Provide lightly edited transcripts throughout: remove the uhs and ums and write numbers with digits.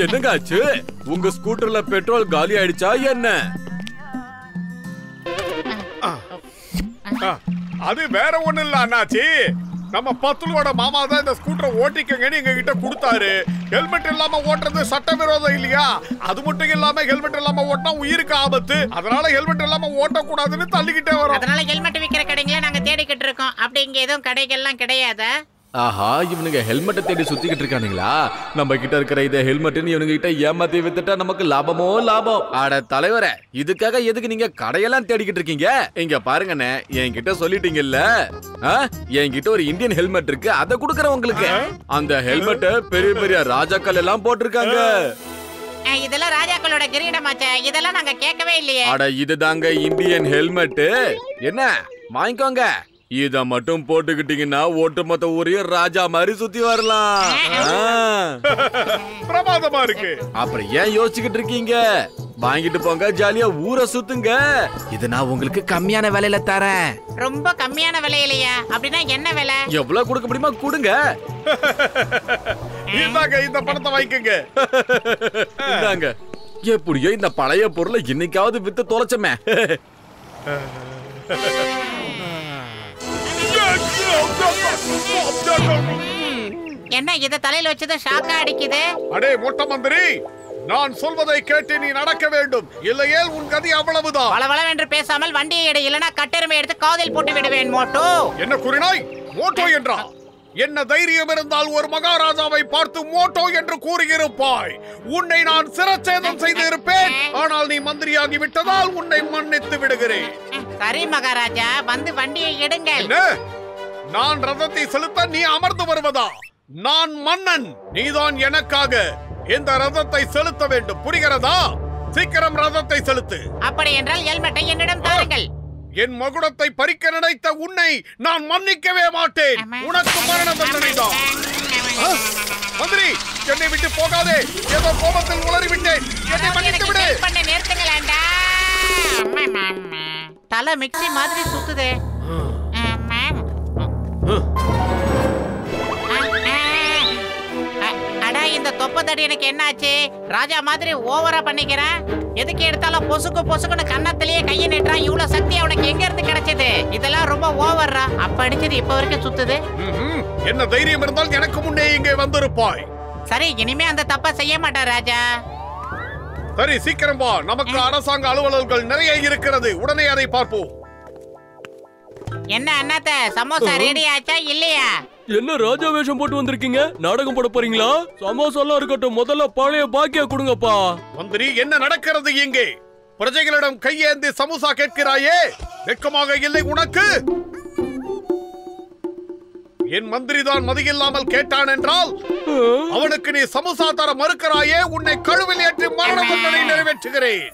என்னங்க ஆச்சு? உங்க ஸ்கூட்டர்ல பெட்ரோல் காலி ஆயிடுச்சா என்ன? அது வேற ஒண்ணு இல்ல அண்ணாச்சி. நம்ம பத்துலோட மாமா தான் இந்த ஸ்கூட்டரை ஓட்டிக்கங்கன்னு எங்க கிட்ட கொடுத்தாரு. ஹெல்மெட் இல்லாம ஓட்டுறது சட்டவிரோதம் இல்லையா? அது மட்டும் இல்லாம ஹெல்மெட் இல்லாம ஓட்டினா உயிருக்கு ஆபத்து. அதனால ஹெல்மெட் இல்லாம ஓட்டக்கூடாதுன்னு தள்ளிக்கிட்டே வரோம். அதனால ஹெல்மெட் விக்கிற கடைங்கள நாங்க தேடிக்கிட்டு இருக்கோம். அப்படி இங்க எதுவும் கடைகள்லாம் கிடையாதா? ஆஹா, இவனுங்க ஹெல்மெட்டை தேடி சுத்திக்கிட்டு இருக்கானுங்களா? நம்ம கிட்ட இருக்கிற இதை ஹெல்மெட்னு இவனுங்க கிட்ட ஏமாத்தி வித்துட்டா நமக்கு லாபமோ லாபம். அட தலைவரே, இதுக்காக எதுக்கு நீங்க கடையெல்லாம் தேடிக்கிட்டு இருக்கீங்க? இங்க பாருங்கண்ணே, என்கிட்ட சொல்லிட்டீங்கல்ல, என்கிட்ட ஒரு இந்தியன் ஹெல்மெட் இருக்கு, அதை கொடுக்கறேன் உங்களுக்கு. அந்த ஹெல்மெட் பெரிய பெரிய ராஜாக்கள் எல்லாம் போட்டிருக்காங்க. இதெல்லாம் ராஜாக்களோட கிரீடமாச்சே, இதெல்லாம் நாங்க கேட்கவே இல்லையே. அட இதுதாங்க இந்தியன் ஹெல்மெட். என்ன வாங்கிக்கோங்க. இத மட்டும் போட்டுக்கிட்டீங்கன்னா ஒட்டுமொத்த ஊரையும் ராஜா மாதிரி சுத்தி வரலாம். பிரமாதமா இருக்கு. அப்புறம் ஏன் யோசிச்சுக்கிட்டு இருக்கீங்க? வாங்கிட்டு போங்க, ஜாலியா ஊரை சுத்துங்க. இது நான் உங்களுக்கு கம்மியான விலையில தரேன். ரொம்ப கம்மியான விலையிலையா? அப்படின்னா என்ன விலை? எவ்வளவு கொடுக்க முடியுமா கொடுங்க. இந்த பணத்தை வாங்கிக்கங்க. இந்தாங்க. எப்படியோ இந்த பழைய பொருளை இன்னைக்காவது வித்து தொலைச்சமே. என்ன இத தலையில வச்சது ஷாக்கா அடிக்குது? அடே மொட்டை மந்திரி, நான் சொல்வதை கேட்டு நீ நடக்க வேண்டும், இல்லையே உன் கதி அவ்வளவுதான். வளவளவென்று பேசாமல் வண்டியை எடு, இல்லனா கட்டெருமை எடுத்து காதில் போட்டு விடுவேன். மோட்டோ என்ன கூறினாய்? மோட்டோ என்றா? என்ன தைரியம் இருந்தால் ஒரு மகாராஜாவை பார்த்து மோட்டோ என்று கூறியிருப்பாய். உன்னை நான் சிரச்சேதம் செய்து இருப்பேன். ஆனால் நீ மந்திரியாகி விட்டதால் உன்னை மன்னித்து விடுகிறேன். சரி மகாராஜா, வந்து வண்டியை எடுங்கள். நான் ரதத்தை செலுத்த நீ அமர்ந்து வருவதா? நான் மன்னன், நீதான் எனக்காக இந்த ரதத்தை செலுத்த வேண்டும். புரிகிறதா? சீக்கிரம் ரதத்தை செலுத்து. அப்படி என்றால் ஹெல்மெட்டை என்னிடம் தாருங்கள். என் மகுடத்தை பறிக்க நினைத்த உன்னை நான் மன்னிக்கவே மாட்டேன். உனக்கு மரண தண்டனை தான். மந்திரி, என்னை விட்டு போகாதே. ஏதோ கோபத்தில் உளறி விட்டேன். என்னை மன்னித்து விடு. தலை மிக்ஸி மாதிரி சுத்துதே. அடா, இந்த தொப்பத்தடி எனக்கு என்னாச்சு? ராஜா மாதிரி ஓவரா பண்ணிக்கிறேன். எதுக்கு எடுத்தாலும் பொசுக்கு பொசுக்குன்னு கன்னத்திலேயே கையை நீட்டுறான். இவ்வளவு சக்தி அவனுக்கு எங்க இருந்து கிடைச்சது? இதெல்லாம் ரொம்ப ஓவர்ரா. அப்ப அடிச்சது இப்ப வரைக்கும் சுத்துது. என்ன தைரியம் இருந்தால் எனக்கு முன்னே இங்கே வந்திருப்பாய். சரி, இனிமே அந்த தப்ப செய்ய மாட்டா ராஜா. சரி, சீக்கிரம் வா. நமக்கு அரசாங்க அலுவலர்கள் நிறைய இருக்கிறது. உடனே அதை பார்ப்போம். என்ன அண்ணாத்த, சமோசா ரெடி ஆச்சா இல்லையா? என்ன ராஜா வேஷம் போட்டு வந்திருக்கீங்க? நாடகம் போட போறீங்களா? சமோசாலாம் இருக்கட்டும், முதல்ல பழைய பாக்கியா கொடுங்கப்பா. மந்திரி, என்ன நடக்கிறது இங்கே? பிரஜைகளிடம் கையேந்தி சமோசா கேட்கிறாயே, வெட்கமாக இல்லை உனக்கு? என் மந்திரி தான் மதியில்லாமல் கேட்டான் என்றால் அவனுக்கு நீ சமோசா தர மறுக்கிறாயே. உன்னை கழுவில் ஏற்றி மரண தண்டனை நிறைவேற்றுகிறேன்.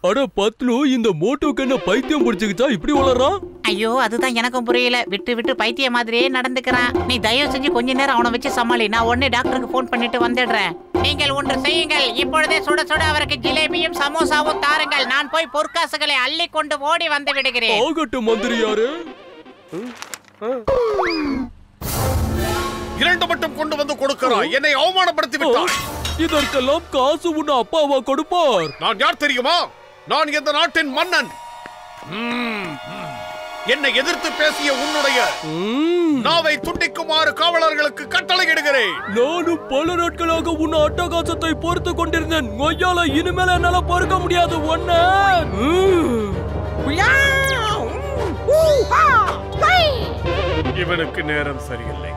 அட பத்லு, இந்த மோட்டோக்கு என்ன பைத்தியம் பிடிச்சுக்கிச்சா இப்படி வளர்றான்? ஐயோ, அதுதான் எனக்கும் புரியல. விட்டு விட்டு பைத்திய மாதிரியே நடந்துக்கிறான். நீ தயவு செஞ்சு கொஞ்ச நேரம் அவனை வச்சு சமாளி. நான் உடனே டாக்டருக்கு போன் பண்ணிட்டு வந்துடுறேன். நீங்கள் ஒன்று செய்யுங்கள். இப்பொழுதே சுட சுட அவருக்கு ஜிலேபியும் சமோசாவும் தாருங்கள். நான் போய் பொற்காசுகளை அள்ளி கொண்டு ஓடி வந்து விடுகிறேன். ஆகட்டும் மந்திரியாரு. இரண்டு மட்டும் கொண்டு வந்து கொடுக்கிறாய். என்னை அவமானப்படுத்தி விட்டாய். இதற்கெல்லாம் காசு உன்ன அப்பாவா கொடுப்பார்? நான் யார் தெரியுமா? நான் இந்த நாட்டின் மன்னன். என்னை எதிர்த்து பேசிய உன்னுடைய நாவை துண்டிக்குமாறு காவலர்களுக்கு கட்டளையிடுகிறேன். நானும் பல நாட்களாக உன் அட்டகாசத்தை பொறுத்து கொண்டிருந்தேன். கொய்யால இனிமேல என்னால பொறுக்க முடியாது ஒன்ன. இவனுக்கு நேரம் சரியில்லை.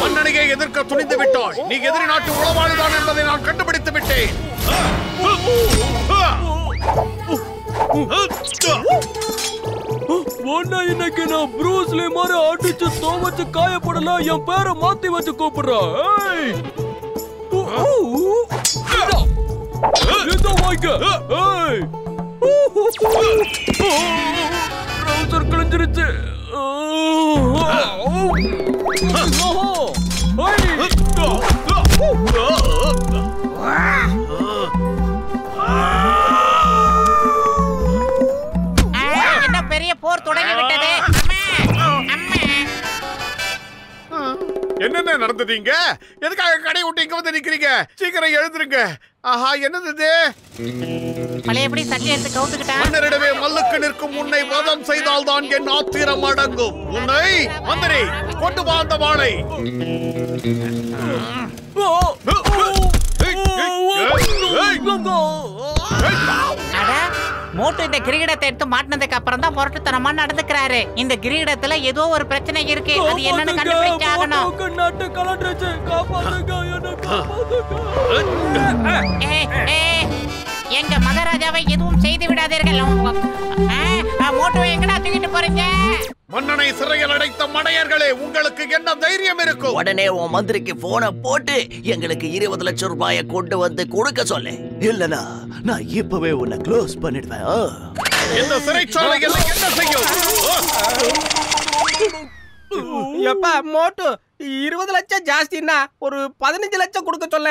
மன்னனையே எதிர்க்க துணிந்து விட்டாய். நீ எதிரி நாட்டு உளவாளிதான் என்பதை நான் கண்டுபிடித்து விட்டேன். இன்னைக்கு நான் ப்ரூஸ்லி மாதிரி அடிச்சு தோவச்சு காயப்படலாம். என் பேரை மாத்தி வச்சு கூப்பிடுறான். கிழிஞ்சிருச்சு. என்ன பெரிய போர் தொடங்கி விட்டது. என்ன நடந்துட்டீங்க? எதுக்காக கடை விட்டு இங்க வந்து நிக்கிறீங்க? சீக்கிரம் எழுந்துருங்க. ஆஹா, என்னது இது? பழையபடி சட்டை எடுத்து கவுத்துக்கிட்டா. மன்னரிடமே மல்லுக்கு நிற்கும் உன்னை வதம் செய்தால் தான் என் ஆத்திரம் அடங்கும். உன்னை மந்திரி கொண்டு வா அந்த வாளை. மோட்டு இந்த கிரீடத்தை எடுத்து மாட்டினதுக்கு அப்புறம் தான் புரட்டுத்தனமா நடந்துக்கிறாரு. இந்த கிரீடத்துல ஏதோ ஒரு பிரச்சனை இருக்கு. அது என்னன்னு கண்டுபிடிச்சு ஆகணும். எங்க மகாராஜாவை எதுவும் செய்து விடாதீர்கள். மோட்டுவை எங்கடா தூக்கிட்டு போறீங்க? மன்னனை சிறையில் அடைத்த மடையர்களே, உங்களுக்கு என்ன தைரியம் இருக்கும்? உடனே உன் மந்திரிக்கு போன போட்டு எங்களுக்கு 20 லட்சம் ரூபாயை கொண்டு வந்து கொடுக்க சொல்லு. இல்லனா நான் இப்பவே உன்னை க்ளோஸ் பண்ணிடுவேன். இந்த சிறைச்சாலையில் என்ன செய்யும்? எப்பா மோட்டு 20 லட்சம் ஜாஸ்தின்னா ஒரு 15 லட்சம் கொடுக்க சொல்ல.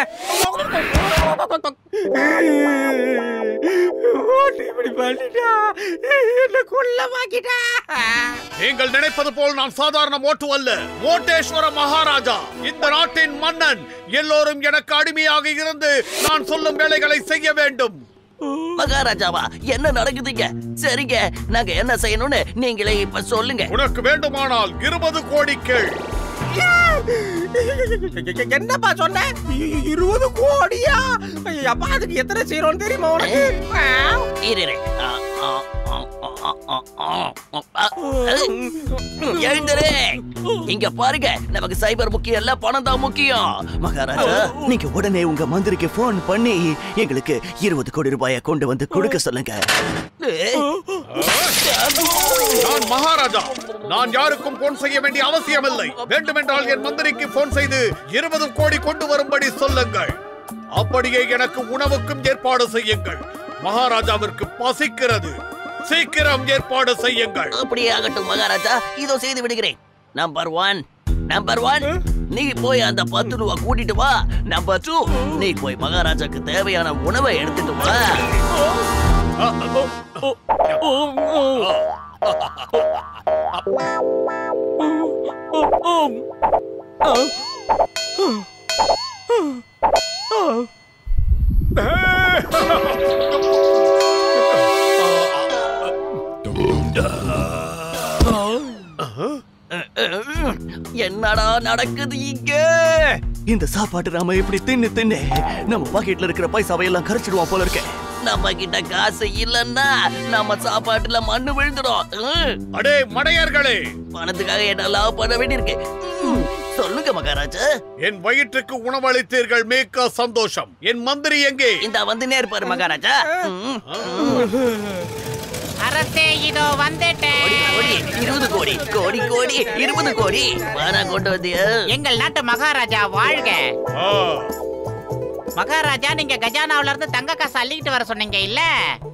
நீங்கள் நினைப்பது போல் நான் சாதாரண மோட்டு அல்ல. மோட்டேஸ்வர மகாராஜா, இந்த நாட்டின் மன்னன். எல்லோரும் எனக்கு அடிமையாக இருந்து நான் சொல்லும் வேலைகளை செய்ய வேண்டும். மகாராஜாவா, என்ன நடக்குதுங்க? சரிங்க, நாங்க என்ன செய்யணும்னு நீங்களே இப்ப சொல்லுங்க. உனக்கு வேண்டுமானால் 20 கோடி கேள். என்னப்பா சொன்ன? 20 கோடியா? அப்பா அதுக்கு எத்தனை செய்யறோம் தெரியுமா உனக்கு? இரு எழுந்துரு. இங்க பாருங்க, நமக்கு சைபர் முக்கியம் இல்ல, பணம் தான் முக்கியம். மகாராஜா, நீங்க உடனே உங்க மந்திரிக்கு போன் பண்ணி எங்களுக்கு 20 கோடி ரூபாயை கொண்டு வந்து கொடுக்க சொல்லுங்க. நான் மகாராஜா. நான் யாருக்கும் போன் செய்ய வேண்டிய அவசியம் இல்லை. வேண்டுமென்றால் என் மந்திரிக்கு போன் செய்து 20 கோடி கொண்டு வரும்படி சொல்லுங்கள். அப்படியே எனக்கு உணவுக்கும் ஏற்பாடு செய்யுங்கள். மகாராஜாவிற்கு பசிக்கிறது. சீக்கிரம் ஏற்பாடு செய்யுங்கள். அப்படியே ஆகட்டும் மகாராஜா, இதோ செய்து விடுகிறேன். நம்பர் 1 நீ போய் அந்த 10 ரூபா கூட்டிட்டு வா. நம்பர் 2 நீ போய் மகாராஜாக்கு தேவையான உணவை எடுத்துட்டு வா. என்னடா நடக்குது இங்க? இந்த சாப்பாட்டு நாம இப்படி தின்னு நம்ம பாக்கெட்ல இருக்கிற பைசாவை எல்லாம் கரைச்சிடுவோம் போல இருக்க. நம்ம கிட்ட காசு இல்லன்னா நம்ம சாப்பாட்டுல மண்ணு விழுந்துடும். அடே மடையர்களே, பணத்துக்காக என்னெல்லாம் பண்ண வேண்டியிருக்கு. சொல்லுங்க மகாராஜா. என் வயிற்றுக்கு உணவளித்தீர்கள், மிக்க சந்தோஷம். என் மந்திரி எங்கே? இந்த வந்து நேர்பாரு மகாராஜா. அரசே, இதோ வந்துட்டேன். 20 கோடி கோடி கோடி 20 கோடி பணம் கொண்டு வந்தியா? எங்கள் நாட்டு மகாராஜா வாழ்க. மகாராஜா, நீங்க கஜானாவில இருந்து தங்க காசு அள்ளிக்கிட்டு வர சொன்னீங்க இல்ல?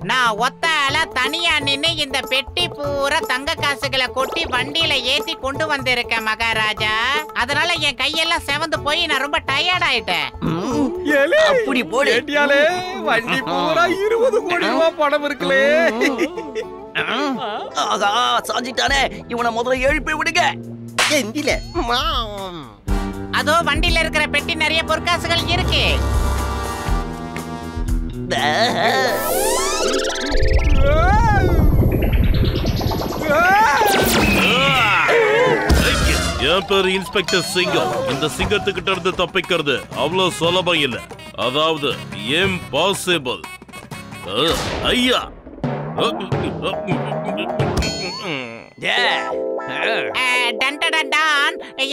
நான் ஒத்தால தனியா நின்னு இந்த பெட்டி பூரா தங்க காசுகளை கொட்டி வண்டியில ஏத்தி கொண்டு வந்திருக்கேன் மகாராஜா. அதனால என் கையெல்லாம் செவந்து போய் நான் ரொம்ப டயர்ட் ஆயிட்டேன். அப்படி போடு. வண்டி பூரா 20 கோடி ரூபாய் பணம் இருக்குலே. ஆகா, சாஞ்சிட்டானே. இவனை முதல்ல எழுப்பி விடுங்க. எந்தில அதோ வண்டியில இருக்கிற பெட்டி நிறைய பொற்காசுகள் இருக்கு. என் பேரு இன்ஸ்பெக்டர் சிங்கம். இந்த சிங்கத்துக்கிட்ட இருந்து தப்பிக்கிறது அவ்வளவு சுலபம் இல்ல. அதாவது இம்பாசிபிள். ஐயா,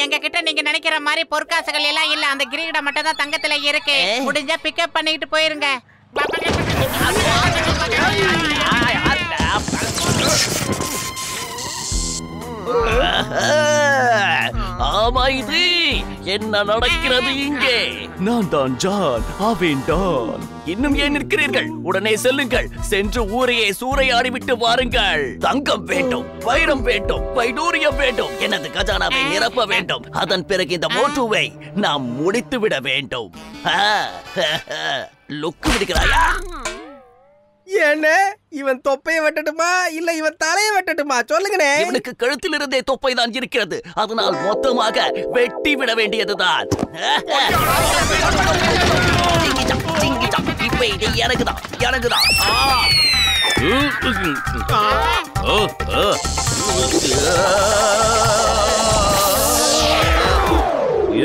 எங்க கிட்ட நீங்க நினைக்கிற மாதிரி பொற்காசுகள் எல்லாம் இல்ல. அந்த கிரீடம் மட்டும் தான் தங்கத்துல இருக்கு. முடிஞ்சா பிக்கப் பண்ணிட்டு போயிருங்க. ஆமா, இது என்ன நடக்கிறது இங்கே? நான் தான் ஜான், ஆவேன் டான். இன்னும் ஏன் நிற்கிறீர்கள்? உடனே செல்லுங்கள். சென்று ஊரையே சூறையாடி விட்டு வாருங்கள். தங்கம் வேண்டும், வைரம் வேண்டும், வைடூரியம் வேண்டும். எனது கஜானாவை நிரப்ப வேண்டும். அதன் பிறகு இந்த மோட்டுவை நாம் முடித்து விட வேண்டும். லுக்கு விடுகிறாயா? என்ன இவன் தொப்பையை வெட்டட்டுமா இல்ல இவன் தலையை வெட்டட்டுமா சொல்லுங்கண்ணே. இவனுக்கு கழுத்தில் இருந்தே தொப்பை தான் இருக்கிறது, அதனால் மொத்தமாக வெட்டி விட வேண்டியதுதான். இப்ப இது எனக்குதான் எனக்குதான்.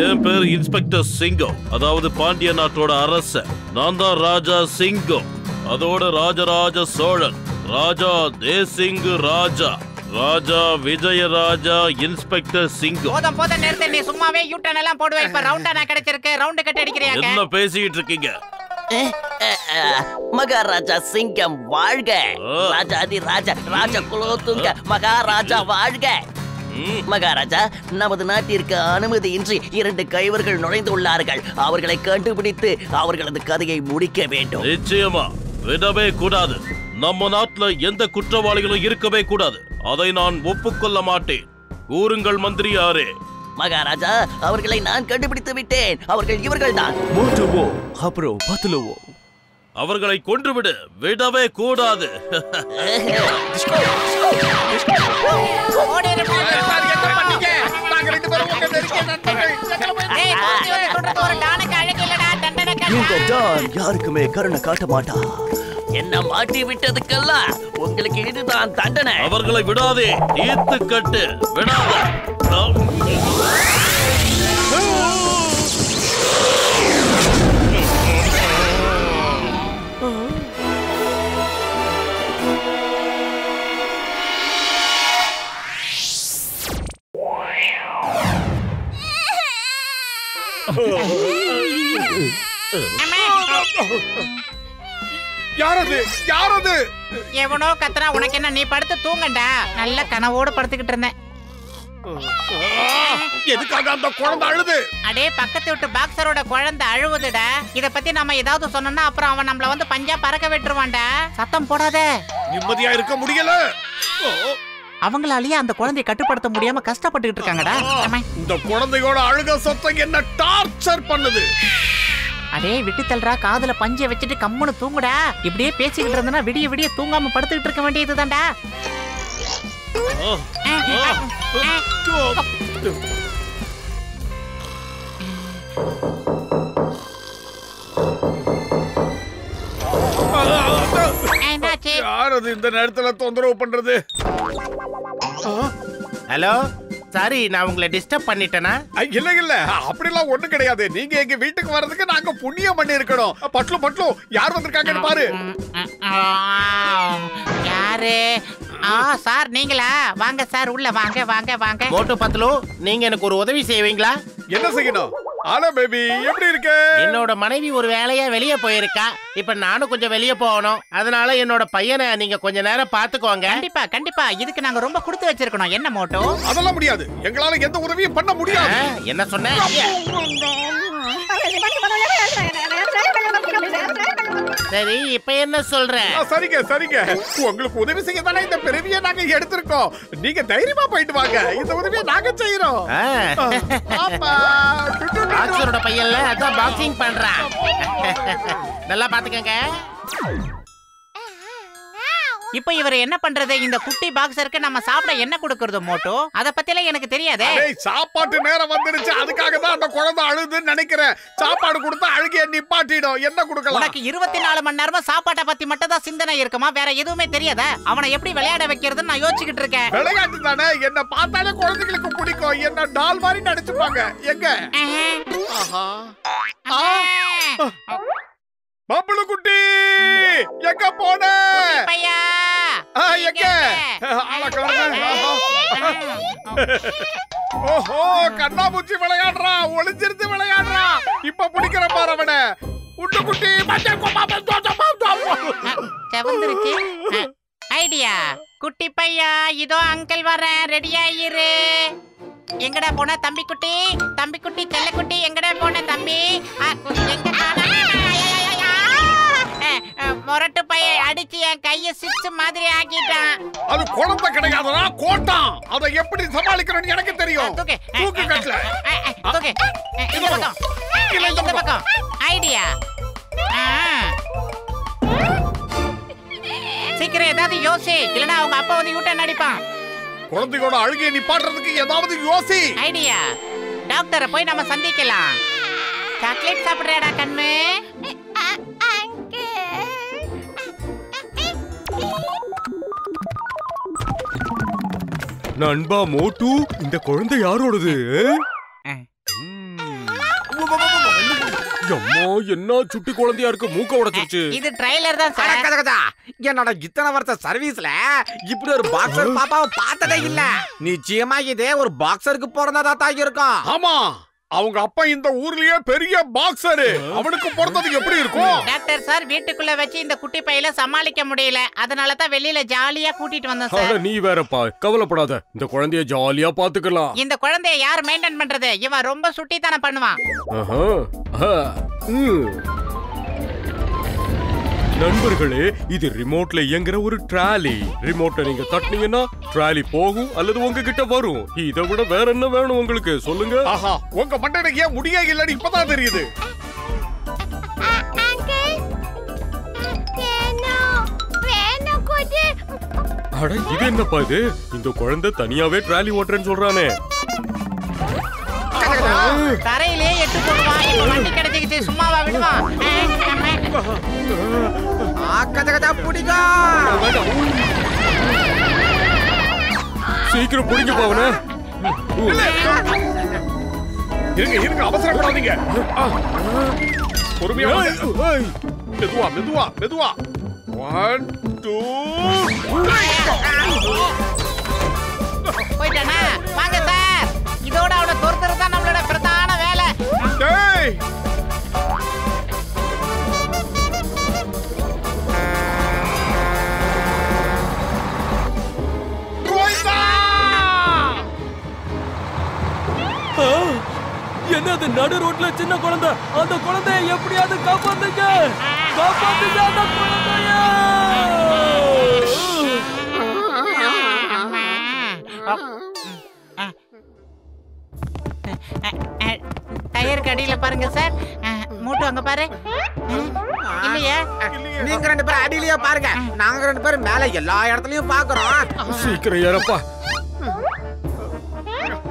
என் பேர் இன்ஸ்பெக்டர் சிங்கம், அதாவது பாண்டிய நாட்டோட அரசன். நான் தான் ராஜா சிங்கம், அதோட ராஜராஜ சோழன், ராஜா தேசிங் ராஜா, ராஜா விஜயராஜா, இன்ஸ்பெக்டர் சிங்கம். போதும் போதும் நிறுத்து, நீ சும்மாவே யூட்டன் எல்லாம் போடுவே. இப்ப ரவுண்டா நான் கிடைச்சிருக்கு, ரவுண்ட் கட் அடிக்கிறியாங்க. என்ன பேசிட்டு இருக்கீங்க? மகாராஜா சிங்கம் வாழ்க, ராஜாதி ராஜா ராஜ குலோத்துங்க மகாராஜா வாழ்க. மகாராஜா, நமது நாட்டிற்கு அனுமதியின்றி 2 கைவர்கள் நுழைந்துள்ளார்கள். அவர்களை கண்டுபிடித்து அவர்களது கதையை முடிக்க வேண்டும். நிச்சயமா விடவே கூடாது. நம்ம நாட்டுல எந்த குற்றவாளிகளும் இருக்கவே கூடாது. அதை நான் ஒப்புக்கொள்ள மாட்டேன். கூறுங்கள் மந்திரியாரே. மகாராஜா, அவர்களை நான் கண்டுபிடித்து விட்டேன். அவர்கள் இவர்கள்தான். மோட்டுவோ அப்புறம் பத்துலுவோ. அவர்களை கொன்றுவிடு, விடவே கூடாது. இந்த டான் யாருக்குமே கருணை காட்ட மாட்டா. என்ன மாட்டி விட்டதுக்கெல்லாம் உங்களுக்கு இதுதான் தண்டனை. அவர்களை விடாதே, தீர்த்து கட்டு, விடாத. யாரது யாரது? எவனோ கத்துறா, உனக்கு என்ன? நீ படுத்து தூங்கண்டா. நல்ல கனவோடு படுத்துக்கிட்டு இருந்தேன். எதுக்காக அந்த குழந்தை அழுது? அடே, பக்கத்து விட்டு பாக்ஸரோட குழந்தை அழுவுதுடா. இத பத்தி நம்ம ஏதாவது சொன்னோம்னா அப்புறம் அவன் நம்மள வந்து பஞ்சா பறக்க விட்டுருவான்டா. சத்தம் போடாத. நிம்மதியா இருக்க முடியல. அவங்களாலேயே அந்த குழந்தையை கட்டுப்படுத்த முடியாம கஷ்டப்பட்டுக்கிட்டு இருக்காங்கடா. இந்த குழந்தையோட அழுக சத்தம் என்ன டார்ச்சர் பண்ணுது. அடே, விட்டு தள்ளுறா. காதுல பஞ்சை வச்சுட்டு கம்முன்னு தூங்குடா. இப்படியே பேசிக்கிட்டு இருந்தனா விடிய விடிய தூங்காம படுத்துக்கிட்டு இருக்க வேண்டியதுதான்டா. யாரது இந்த நேரத்துல தொந்தரவு பண்றது? ஹலோ, சாரி, நான் உங்களை டிஸ்டர்ப் பண்ணிட்டேனா? இல்ல இல்ல, அப்படிலாம் ஒண்ணு கிடையாது. நீங்க எங்க வீட்டுக்கு வர்றதுக்கு நாங்க புண்ணியம் பண்ணி இருக்கணும். பட்லு பட்லு, யார் வந்திருக்காங்கன்னு பாரு. யாரு? சார் நீங்களா? வாங்க சார், உள்ள வாங்க வாங்க வாங்க. மோட்டு பத்லு, நீங்க எனக்கு ஒரு உதவி செய்வீங்களா? என்ன செய்யணும்? ஹலோ பேபி, எப்படி இருக்க? என்னோட மனைவி ஒரு வேலையா வெளியே போயிருக்கா. இப்ப நானும் கொஞ்சம் வெளியே போகணும். அதனால என்னோட பையனை நீங்க கொஞ்ச நேரம் பாத்துக்கோங்க. கண்டிப்பா கண்டிப்பா. இதுக்கு நாங்க ரொம்ப கொடுத்து வச்சிருக்கணும். என்ன மோட்டோ? அதெல்லாம் முடியாது. எங்களால எந்த உதவியும் பண்ண முடியாது. என்ன சொன்ன? சரி, இப்ப என்ன சொல்ற? சரிங்க சரிங்க, உங்களுக்கு உதவி செய்ய தானே இந்த பிறவியை நாங்க எடுத்திருக்கோம். நீங்க தைரியமா போயிட்டு வாங்க. இந்த உதவியை நாங்க செய்யறோம். பாக்ஸரோட பையன்ல அதான் பாக்ஸிங் பண்றான். நல்லா பாத்துக்கங்க. இப்ப இவர் என்ன பண்றது? இந்த குட்டி பாக்ஸருக்கு நம்ம சாப்பிட என்ன கொடுக்கறது மோட்டோ? அத பத்திலாம் எனக்கு தெரியாதே. சாப்பாட்டு நேரம் வந்துருச்சு, அதுக்காக தான் அந்த குழந்தை அழுதுன்னு நினைக்கிறேன். சாப்பாடு கொடுத்தா அழுகிய நிப்பாட்டிடும். என்ன கொடுக்கலாம்? உனக்கு 24 மணி நேரமா சாப்பாட்டை பத்தி மட்டும் தான் சிந்தனை இருக்குமா? வேற எதுவுமே தெரியாதா? அவனை எப்படி விளையாட வைக்கிறதுன்னு நான் யோசிச்சுக்கிட்டு இருக்கேன். விளையாட்டு தானே, என்ன பார்த்தாலே குழந்தைகளுக்கு பிடிக்கும். என்ன டால் மாதிரி நடிச்சுப்பாங்க. எங்க பப்புளு குட்டி எங்க போன? பையா எங்க? ஓஹோ, கண்ணாமூச்சி விளையாடுறா, ஒளிஞ்சிருந்து விளையாடுறா. இப்ப பிடிக்கிற பாரு அவன. உண்டு குட்டி செவந்துருச்சு. ஐடியா. குட்டி பையா, இதோ அங்கிள் வரேன், ரெடியா இரு. எங்கடா போன தம்பி குட்டி? தம்பி குட்டி, செல்ல குட்டி, எங்கடா போன தம்பி? எங்க மொரட்டு பைய அடிச்சு என் கைய சிச்சு மாதிரி ஆக்கிட்டான். அது குழந்தை கிடையாதுடா, கோட்டான். அதை எப்படி சமாளிக்கணும்னு எனக்கு தெரியும். தூக்கு கட்டல. தூக்கு. இந்த பக்கம். ஐடியா. சீக்கிரம் ஏதாவது யோசி, இல்லனா அவங்க அப்பா வந்து யூட்டன் அடிப்பான். குழந்தையோட அழுகையை நிப்பாட்டுறதுக்கு ஏதாவது யோசி. ஐடியா. டாக்டரை போய் நம்ம சந்திக்கலாம். சாக்லேட் சாப்பிடுறடா கண்ணு. நண்பா மோட்டு, இந்த குழந்தை யாரோடது? அம்மா, என்ன சுட்டி குழந்தையா இருக்கு, மூக்க உடைச்சிருச்சு. இது ட்ரைலர் தான் சார். என்னோட இத்தனை வருஷ சர்வீஸ்ல இப்படி ஒரு பாக்ஸர் பாப்பாவை பார்த்ததே இல்ல. நிச்சயமா இதே ஒரு பாக்ஸருக்கு பிறந்ததா தான் இருக்கும். ஆமா, அவங்க அப்பா இந்த ஊர்லயே பெரிய பாக்ஸரு. அவனுக்கு பிறந்தது எப்படி இருக்கும்? டாக்டர் சார், வீட்டுக்குள்ள வச்சு இந்த குட்டி பையில சமாளிக்க முடியல, அதனால தான் வெளியில ஜாலியா கூட்டிட்டு வந்தோம் சார். நீ வேறப்பா, கவலைப்படாத, இந்த குழந்தைய ஜாலியா பாத்துக்கலாம். இந்த குழந்தைய யார் மெயின்டைன் பண்றது? இவன் ரொம்ப சுட்டித்தனம் பண்ணுவான். நண்பர்களே, இது ரிமோட்ல இயங்குற ஒரு ட்ராலி. ரிமோட்டை நீங்க தட்டினீங்கன்னா ட்ராலி போகும் அல்லது உங்ககிட்ட வரும். இதை விட வேற என்ன வேணும் உங்களுக்கு, சொல்லுங்க. ஆஹா, உங்க மண்டையில ஏன் முடியே இல்லன்னு இப்பதான் தெரியுது. அட, இது என்னப்பா இது? இந்த குழந்தை தனியாவே ட்ராலி ஓட்டுறேன்னு சொல்றானே. தரையிலே எட்டு போடுவான். இப்ப வண்டி கிடைச்சிக்கிச்சு, சும்மாவா விடுவான்? சீக்கிரம் பிடிக்க போவன. இருங்க, அவசரப்படாதீங்க. பொறுமையா மெதுவா மெதுவா மெதுவா. 1 2 போயிட்டானா? வாங்க சார், இதோட அவனை துரத்துறது தான் நம்மளோட பிரதான வேலை. டேய், என்னது நடு ரோட்ல சின்ன குழந்தை? அந்த குழந்தைய எப்படியாவது காப்பாத்துங்க, காப்பாத்துங்க அந்த குழந்தைய. டயர் கடியில பாருங்க சார். மூட்டு அங்க பாரு. இல்லையா? நீங்க 2 பேரும் அடியிலேயே பாருங்க, நாங்க 2 பேரும் மேல எல்லா இடத்துலயும் பாக்குறோம். சீக்கிரம் ஏறப்பா.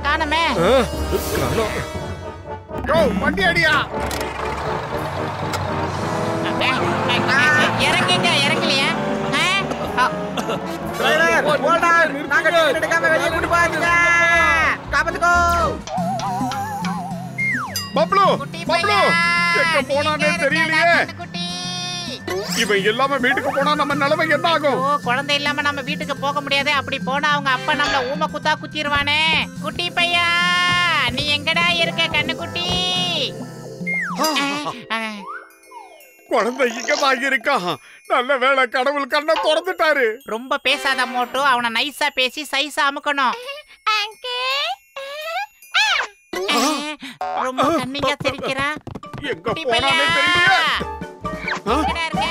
காணமே. வண்டி அடியா. இறங்குங்க, இறங்கலையா? நாங்க எடுக்காம வெளியே கூட்டி போறீங்க, காப்பாத்துக்கோ. பப்ளு, பப்ளு எங்க போனானே தெரியலையே. இவன் எல்லாமே வீட்டுக்கு போனா நம்ம நிலைமை என்ன ஆகும்? ஓ, குழந்தை இல்லாம நம்ம வீட்டுக்கு போக முடியாது. அப்படி போனா அவங்க அப்பா நம்மள ஊம குத்தா குத்திடுவானே. குட்டி பையா, நீ எங்கடா இருக்க கண்ணுக்குட்டி? குழந்தை இங்கதான் இருக்கான். நல்ல வேளை, கடவுள் கண்ணை திறந்துட்டாரு. ரொம்ப பேசாத மோட்டு, அவனை நைஸா பேசி சைஸா அமுக்கணும். ரொம்ப கண்ணியா சிரிக்கிறான். எங்க போனானே தெரியலையே. எங்கடா இருக்க?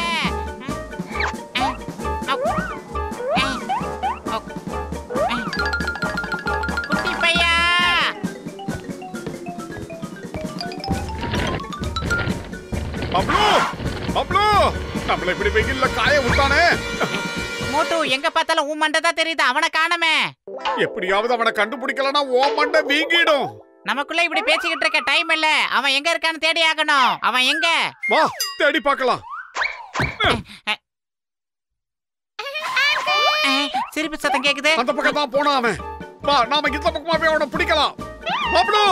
குட்டி பையா, பப்ளு, பப்ளு நம்மள இப்படி வெயில்ல காய விட்டானே. மோட்டு எங்க பார்த்தாலும் உன் மண்டை தான் தெரியுது, அவனை காணமே. எப்படியாவது அவனை கண்டுபிடிக்கலன்னா ஓ மண்டை வீங்கிடும். நமக்குள்ள இப்படி பேசிக்கிட்டு இருக்க டைம் இல்ல. அவன் எங்க இருக்கான்னு தேடி ஆகணும். அவன் எங்க? வா, தேடி பார்க்கலாம். சிரிப்பு சத்தம் கேக்குது. அந்த பக்கம் தான் போனா அவன். வா, நாம இந்த பக்கமா போய் அவனை பிடிக்கலாம். பப்ளு,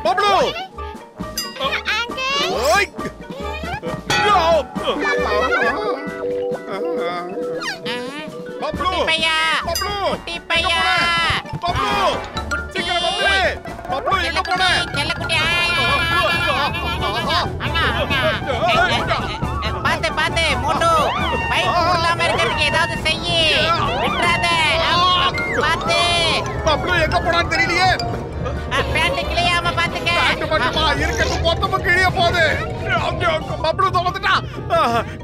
பப்ளு. ஓய். பப்ளு, பையா, பப்ளு, குட்டி பையா, பப்ளு, சீக்கிரம் பப்ளு, பப்ளு எங்க போன? செல்லக்குட்டி, பாத்து பாத்து மோட்டு, பைக் உருளாம இருக்கிறதுக்கு ஏதாவது செய்யி, விட்டுறாத. பாத்து. பப்ளு எங்க போனான்னு தெரியலையே. பேண்ட் கிளியாம பாத்துக்க. பேண்ட் மட்டுமா இருக்கிறது மொத்தமா கிழிய போகுது. பப்ளு வந்துட்டான்.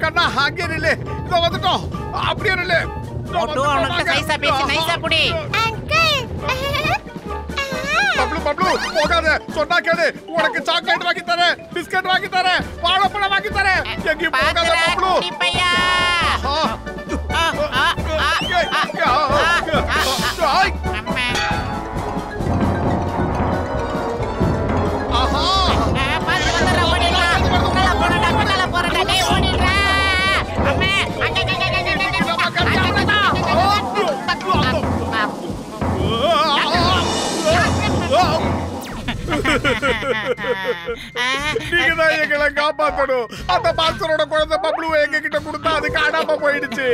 கண்ணா, அங்கே நில்லு. இதோ வந்துட்டோம். அப்படியே நில்லு. மோட்டு, அவனுக்கு சைஸா பேசி நைஸா புடி. பப்ளு, பப்ளு போகாத, சொன்னா கேளு. உனக்கு சாக்லேட் வாங்கி தரேன், பிஸ்கட் வாங்கி தரேன், வாழைப்பழம் வாங்கி தரேன். எங்கேயும் போகாத பப்ளு. குட்டி பையா. நீங்க தான் எங்களை காப்பாத்தணும். அந்த பாக்ஸரோட குழந்தை பப்ளுவை எங்க கிட்ட கொடுத்தா அது காணாம போயிடுச்சு.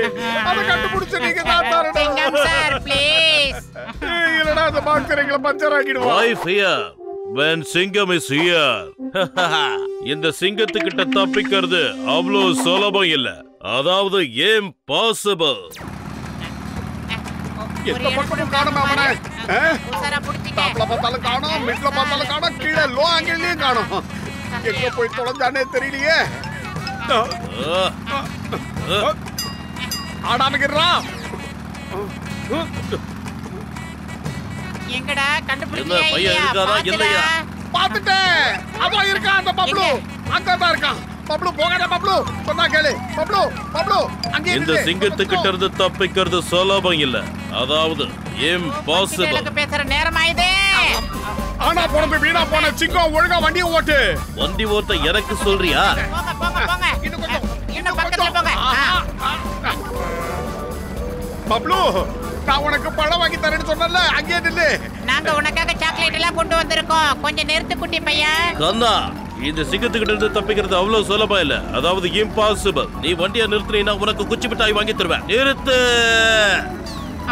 அதை கண்டுபிடிச்சு நீங்க தான் சிங்கம் சார் ப்ளீஸ். இல்லடா அந்த பாக்ஸர் எங்களை பஞ்சர் ஆக்கிடுவா. Why fear when சிங்கம் is here? இந்த சிங்கத்துக்கிட்ட தப்பிக்கிறது அவ்வளவு சுலபம் இல்ல. அதாவது impossible. எந்த பக்கமும் காணோம் அவனை. உசாரா புடிச்சிக்க. டாப்ல பார்த்தாலும் காணோம், மிட்ல பார்த்தாலும் காணோம், கீழே லோ ஆங்கிள்லயும் காணோம். எங்க போய் தொலைஞ்சானே தெரியலையே. ஆடாமக்கிறா. எங்கடா என்ன கண்டுபிடிச்சியா பையன் இருக்காரா இல்லையா? பாத்துட்டேன். அதான் இருக்கான் அந்த பப்ளு. அங்கதான் இருக்கான். பப்ளு போகாத பப்ளு. சொன்னா கேளு. பப்ளு பப்ளு அங்கே இந்த இரு. சிங்கத்துக்கிட்ட இருந்து தப்பிக்கிறது சுலபம் இல்ல. அதாவது impossible. எனக்கு பேசுற நேரம் ஆயிதே. ஆனா போனது வீணா போன சிங்கம் ஒழுங்கா வண்டியை ஓட்டு. வண்டி ஓட்ட எனக்கு சொல்றியா? போங்க போங்க போங்க. இன்னும் பக்கத்துல போங்க. பப்ளு நான் உனக்கு பழம் வாங்கி தரேன்னு சொன்னல, அங்கே நில்லு. நாங்க உனக்காக சாக்லேட் எல்லாம் கொண்டு வந்திருக்கோம். கொஞ்சம் நிறுத்து குட்டி பையன். கண்ணா, இந்த சிங்கத்துக்கிட்ட இருந்து தப்பிக்கிறது அவ்வளவு சுலபம் இல்ல. அதாவது impossible. நீ வண்டியை நிறுத்தினா உனக்கு குச்சி மிட்டாய் வாங்கி தருவேன். நிறுத்து.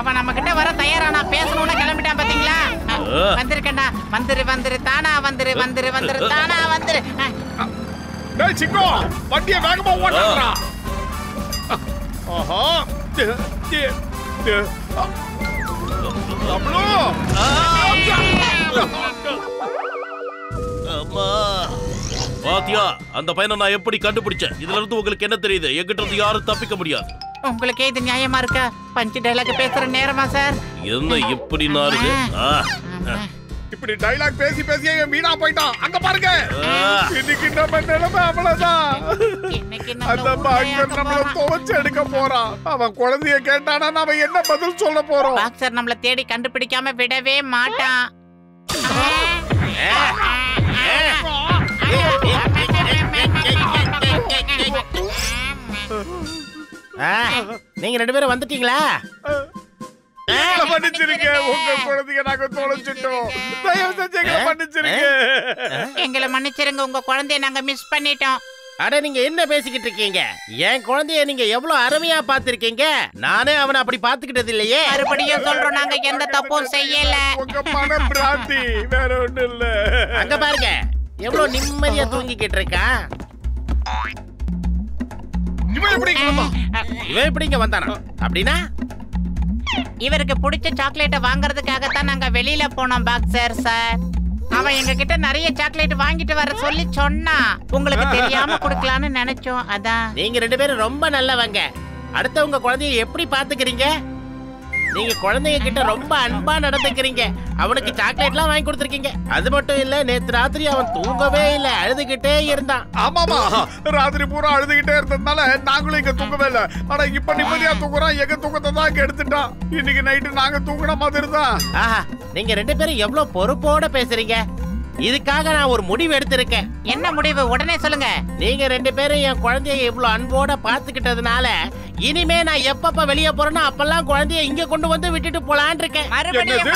அவன் நம்ம கிட்ட வர தயாரானா பேசணும்னு கிளம்பிட்டான் பாத்தீங்களா? வந்திருக்கேன்டா. வந்துரு தானா வந்துரு தானா வந்துரு. டேய் சிங்கம் வண்டியை வேகமா ஓட்டுறா. ஆஹா. பப்ளு அம்மா பாத்தியா, அந்த பையனை நான் எப்படி கண்டுபிடிச்சேன்? இதுல இருந்து உங்களுக்கு என்ன தெரியுது? என்கிட்ட இருந்து யாரும் தப்பிக்க முடியாது. உங்களுக்கே இது நியாயமா இருக்கா? பஞ்சு டைலாக் பேசுற நேரமா சார்? என்ன இப்படி நாருது? இப்படி டைலாக் பேசி பேசியே வீணா போயிட்டான். அங்க பாருங்க. இன்னைக்கு நம்ம நிலைமை அவ்வளவுதான். அந்த பாக்ஸர் நம்மள துவச்சு எடுக்க போறான். அவன் குழந்தைய கேட்டானா நாம என்ன பதில் சொல்ல போறோம்? பாக்ஸர் நம்மள தேடி கண்டுபிடிக்காம விடவே மாட்டான். நீங்க ரெண்டு பேரும் வந்துட்டீங்களா? எங்களை மன்னிச்சிருங்க. உங்க குழந்தைய நாங்க தொலைச்சிட்டோம். தயவு செஞ்சு எங்களை மன்னிச்சிருங்க. எங்களை மன்னிச்சிருங்க. உங்க குழந்தைய நாங்க மிஸ் பண்ணிட்டோம். அட நீங்க என்ன பேசிக்கிட்டு இருக்கீங்க? என் குழந்தைய நீங்க எவ்வளவு அருமையா பாத்துருக்கீங்க. நானே அவனை அப்படி பாத்துக்கிட்டது இல்லையே. மறுபடியும் சொல்றோம், நாங்க எந்த தப்பும் செய்யல. உங்க மன பிராந்தி வேற ஒண்ணு இல்ல. அங்க பாருங்க, எவ்வளவு நிம்மதியா தூங்கிக்கிட்டு இருக்கான். இவன் எப்படி வந்தான்? இவன் எப்படி இங்க வந்தானா? அப்படின்னா இவருக்கு பிடிச்ச சாக்லேட்டை வாங்குறதுக்காகத்தான் நாங்க வெளியில போனோம் பாக்ஸர் சார். அவன் எங்க கிட்ட நிறைய சாக்லேட் வாங்கிட்டு வர சொல்லி சொன்னா. உங்களுக்கு தெரியாம குடுக்கலாம்னு நினைச்சோம். அதான். நீங்க ரெண்டு பேரும் ரொம்ப நல்லவங்க. அடுத்தவங்க குழந்தைய எப்படி பாத்துக்கிறீங்க? நீங்க குழந்தைங்க கிட்ட ரொம்ப அன்பா நடந்துக்கிறீங்க. அவனுக்கு சாக்லேட்லாம் வாங்கி கொடுத்துருக்கீங்க. அது மட்டும் இல்ல, நேத்து ராத்திரி அவன் தூங்கவே இல்ல, அழுதுகிட்டே இருந்தான். ஆமாமா, ராத்திரி பூரா அழுதுகிட்டே இருந்ததுனால நாங்களும் இங்க தூங்கவே இல்ல. ஆனா இப்ப நிம்மதியா தூங்குறான். எங்க தூக்கத்தை தான் கெடுத்துட்டான். இன்னைக்கு நைட்டு நாங்க தூங்குன மாதிரி தான். ஆஹா, நீங்க ரெண்டு பேரும் எவ்வளவு பொறுப்போட பேசுறீங்க. இதுக்காக நான் ஒரு முடிவு எடுத்திருக்கேன். என்ன முடிவு? உடனே சொல்லுங்க. நீங்க ரெண்டு பேரும் என் குழந்தைய இவ்வளவு அன்போட பாத்துக்கிட்டதுனால இனிமே நான் எப்பப்ப வெளியே போறேனோ அப்பெல்லாம் குழந்தைய இங்க கொண்டு வந்து விட்டுட்டு போலான் இருக்கேன். மறுபடியும்